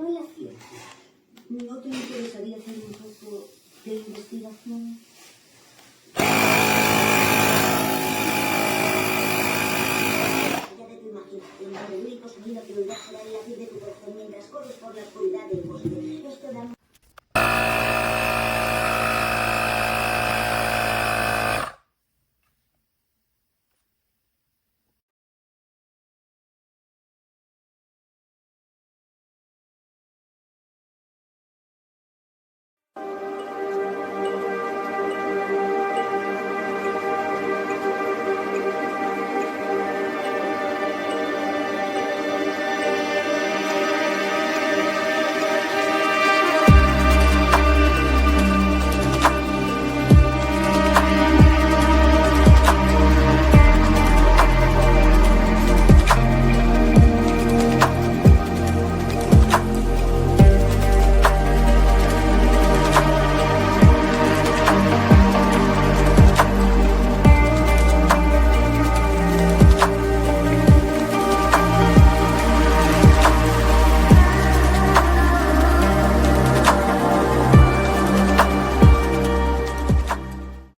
va la ciencia? ¿No te interesaría hacer un poco de investigación? Allá de tu imaginación, el único sonido que oirás será el latir de tu corazón mientras corres por la oscuridad del bosque. Esto da